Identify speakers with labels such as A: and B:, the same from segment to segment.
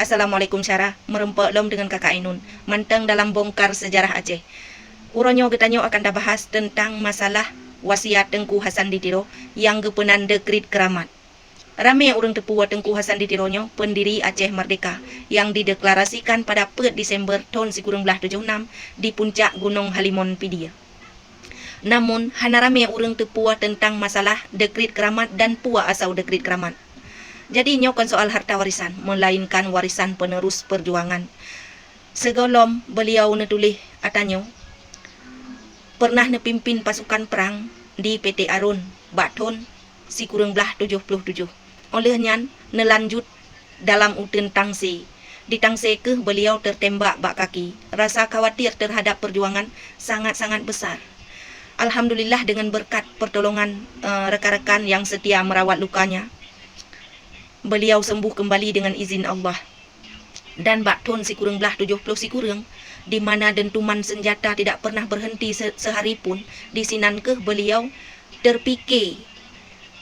A: Assalamualaikum Syarah, merempak lom dengan kakak Ainun. Manteng dalam bongkar sejarah Aceh. Uronyo getanyo akan dah bahas tentang masalah wasiat Tengku Hasan Ditiro yang gepenan dekrit keramat. Ramai orang tepua Tengku Hasan Ditironyo, pendiri Aceh Merdeka, yang dideklarasikan pada 4 Disember tahun 1976 di puncak Gunung Halimon Pidia. Namun, hana ramai orang tepua tentang masalah dekrit keramat dan pua asal dekrit keramat. Jadi nyokan soal harta warisan, melainkan warisan penerus perjuangan. Segolom beliau netulih atanyo, pernah nepimpin pasukan perang di PT Arun, Baton, si kurang belah 77. Olehnya nelanjut dalam uten Tangse. Di Tangse ke beliau tertembak bak kaki. Rasa khawatir terhadap perjuangan sangat-sangat besar. Alhamdulillah dengan berkat pertolongan rekan-rekan yang setia merawat lukanya, beliau sembuh kembali dengan izin Allah. Dan Baton si kurang belah 70 si kurang, di mana dentuman senjata tidak pernah berhenti sehari pun, di sinan ke beliau terfikir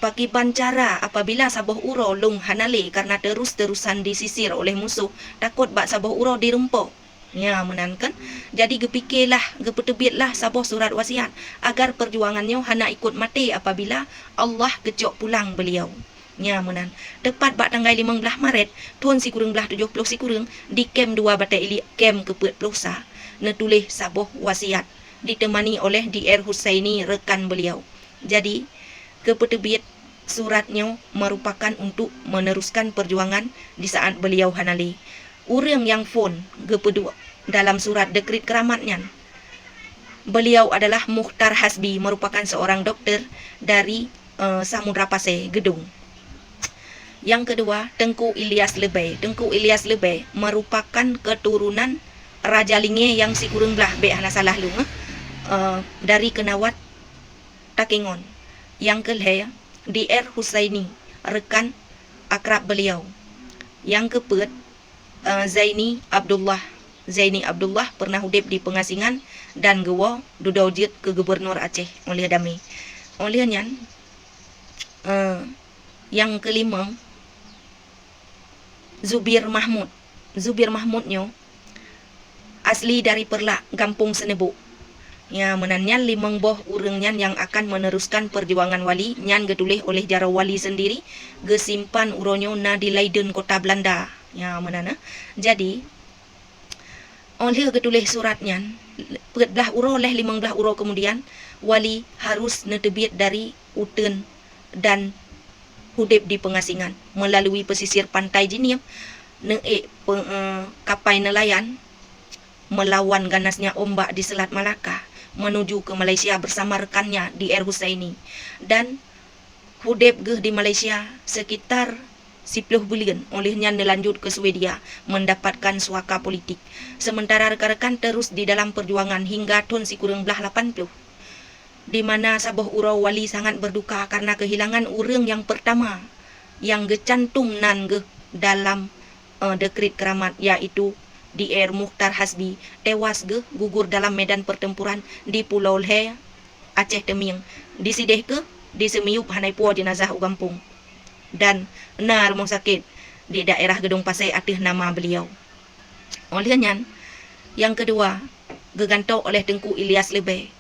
A: bagi bancara apabila sabuh uro lung hanale karena terus-terusan disisir oleh musuh, takut bak sabuh uro dirempok. Ya menankan. Jadi gepikirlah, gepetebitlah sabuh surat wasiat agar perjuangannya hana ikut mati apabila Allah gejok pulang beliau. Ya menan. Tepat bak tanggal 15 Maret tahun si kurang belah 70 si kurang di kem 2 Batai Ili kem ke Pelosa netulih sabuh wasiat ditemani oleh DR Husaini rekan beliau. Jadi kepetebit suratnya merupakan untuk meneruskan perjuangan di saat beliau hanali. Orang yang phone gepedu dalam surat dekrit keramatnya, beliau adalah Mukhtar Hasbi, merupakan seorang dokter dari Samudra Pasir, Gedung. Yang kedua, Tengku Ilyas Lebay. Tengku Ilyas Lebay merupakan keturunan Raja Linge yang si kurang belah hana salah lu dari Kenawat Takengon. Yang kelima, DR Husaini, rekan akrab beliau. Yang keempat, Zaini Abdullah pernah hidup di pengasingan dan gewa dudawjit ke Gubernur Aceh oleh Dami. Olehnya yang kelima, Zubir Mahmudnya asli dari Perlak, Kampung Senebu. Ya menanyan limang boh urangnya yang akan meneruskan perjuangan wali nyan getulih oleh jara wali sendiri gesimpan uronyo na di Leiden kota Belanda. Ya menana. Jadi oleh getulih suratnya belah uro oleh limang belah uro kemudian wali harus netebit dari uten dan hudip di pengasingan melalui pesisir pantai Jiniam kapai nelayan melawan ganasnya ombak di Selat Malaka menuju ke Malaysia bersama rekannya di R. Husaini, dan hudip geh di Malaysia sekitar 10 bulan. Olehnya nelanjut ke Swedia mendapatkan suaka politik, sementara rekan-rekan terus di dalam perjuangan hingga tahun si kurang belah 80, di mana sabuh urau wali sangat berduka karena kehilangan urang yang pertama yang gecantum nan ge dalam dekrit keramat, yaitu DR Mukhtar Hasbi, tewas ge gugur dalam medan pertempuran di Pulau Lhe, Aceh Teming. Disideh ke di Semiup hanai puo jenazah ugampung, dan rumah sakit di daerah Gedung Pasai atih nama beliau. Olehnya yang kedua gegantau oleh Tengku Ilyas Lebay.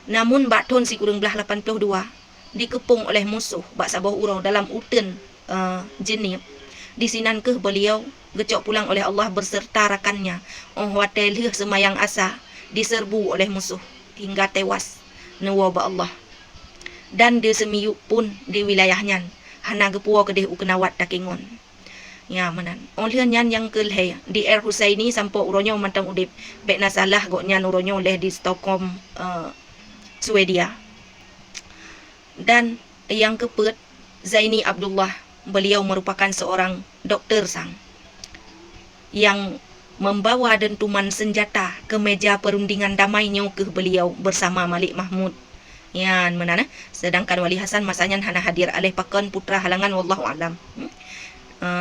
A: Namun bak tahun si kurang belah 82 dikepung oleh musuh bak sabuh urau dalam uten Jenib. Di sinan ke beliau gecok pulang oleh Allah berserta rakannya. Hotel semayang asa diserbu oleh musuh hingga tewas nawa ba Allah. Dan di Semiup pun di wilayahnya hana gepua kedeh Kenawat Takengon. Ya menan. Olehnya yang kelhe di R. Husaini sampo uronyo mantang udip bek nasalah goknya uronyo leh di Stockholm, Swedia. Dan yang keempat, Zaini Abdullah, beliau merupakan seorang dokter sang yang membawa dentuman senjata ke meja perundingan damainya ke beliau bersama Malik Mahmud. Ya menana. Sedangkan Wali Hasan masanya hana hadir alih pakan putra halangan wallahu alam.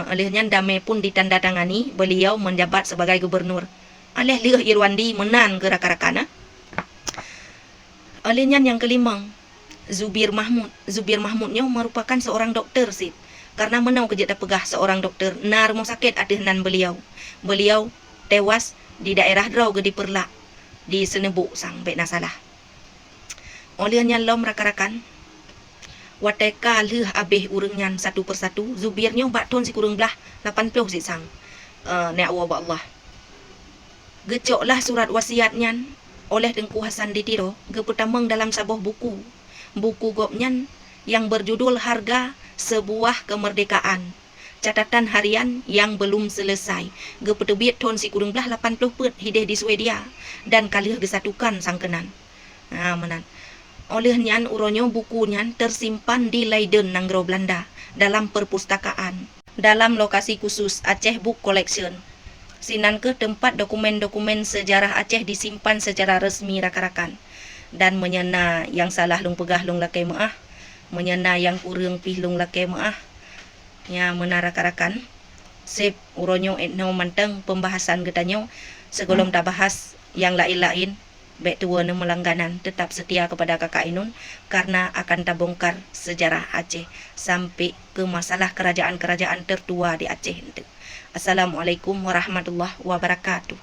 A: Alihnya damai pun ditandatangani, beliau menjabat sebagai gubernur. Alih liah Irwandi menan ke rakan-rakana. Alihnya yang kelima, Zubir Mahmudnya merupakan seorang dokter sih. karena menau kejap pegah seorang doktor na rumah sakit adehnan beliau. Beliau tewas di daerah Drau Gedi Perlak di Senebuk sang bek nasalah. Olehnya lom rakan-rakan wateka leh abeh urengnyan satu persatu zubirnya bakton si kurang belah 80 si sang. Ni awak Allah. Gecoklah surat wasiatnyan oleh Tengku Hasan Ditiro geputameng dalam sebuah buku. Buku gopnyan yang berjudul Harga Sebuah Kemerdekaan. Catatan harian yang belum selesai. Gepetebit ton si kurang belah 80 pet hideh di Swedia dan kalih disatukan sangkenan. Menan. Olehnya uronyo bukunya tersimpan di Leiden Nanggro Belanda dalam perpustakaan dalam lokasi khusus Aceh Book Collection. Sinan ke tempat dokumen-dokumen sejarah Aceh disimpan secara resmi rakan-rakan. Dan menyena yang salah lung pegah lung lakai maah, menyena yang kurang pih lung lakai maah. Ya menara rakan-rakan. Sip uronyo etno manteng pembahasan getanyo sebelum tak bahas yang lain-lain. Baik tua melangganan tetap setia kepada Kakak Ainun karena akan tabongkar sejarah Aceh sampai ke masalah kerajaan-kerajaan tertua di Aceh. Assalamualaikum warahmatullahi wabarakatuh.